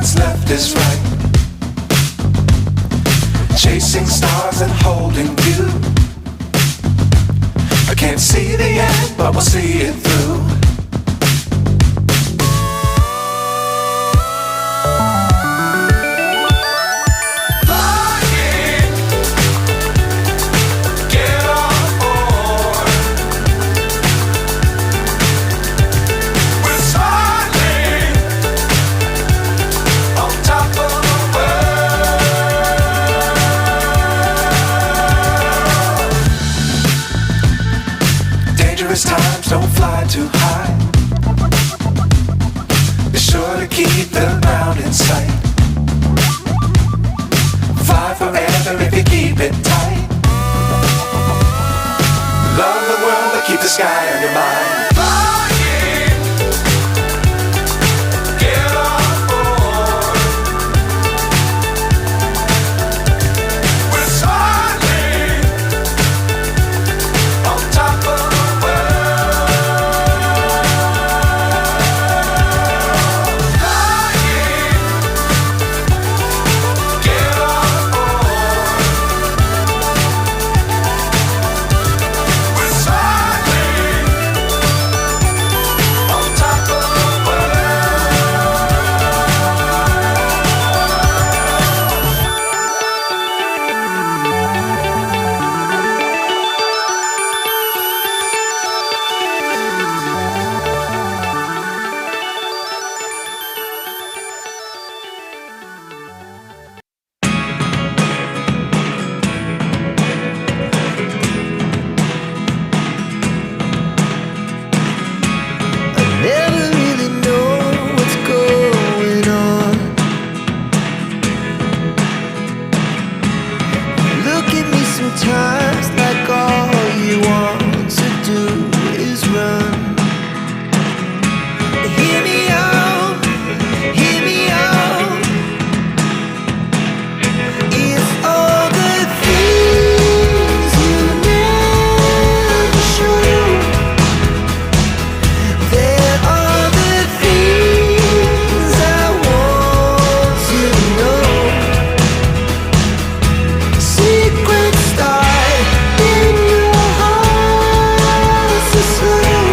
what's left is right. Chasing stars and holding you. I can't see the end, but we'll see it through. Times don't fly too high. Be sure to keep the ground in sight. Fly forever if you keep it tight. Love the world but keep the sky on your mind. Sometimes like all you want to do is run. Hear me out, hear me out. It's all the things you never show. There are the things I want to know. Secrets start in your heart so slow.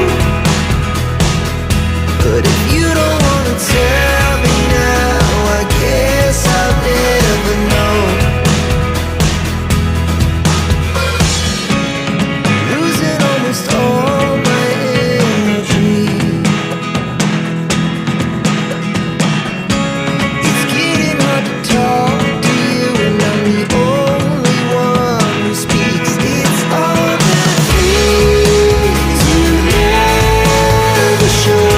But if you don't wanna tell me now, I guess I'll never know. Losing almost all my energy. It's getting hard to talk to you, and I'm the only one who speaks. It's all the things you never show.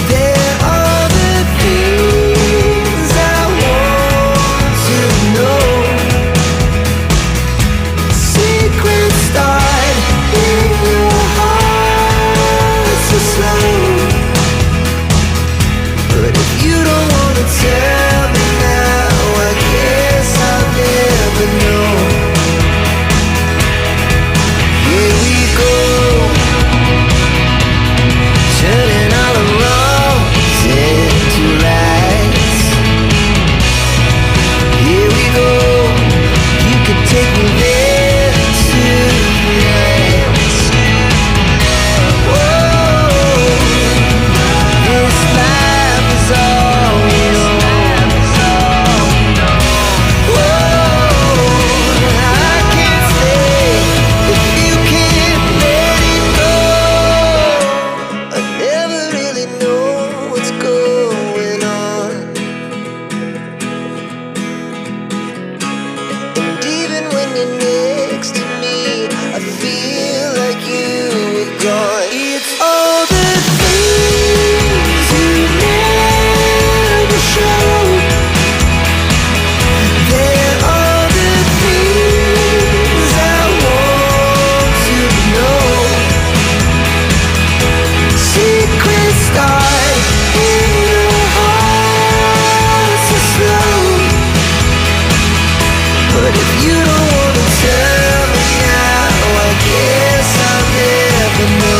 There are the things I want to know. Secrets start in your heart so slow. But if you don't wanna tell me now, I guess I'll never know. Here we go, turning all the wrongs into rights. Here we go, you can take me there tonight. Whoa, this life is all we know. Whoa, I can't stay if you can't let it go. I never really know what's going on. And even when you're next to me, I feel like you were gone. It's all the things you never show. There are the things I want to know. Secrets start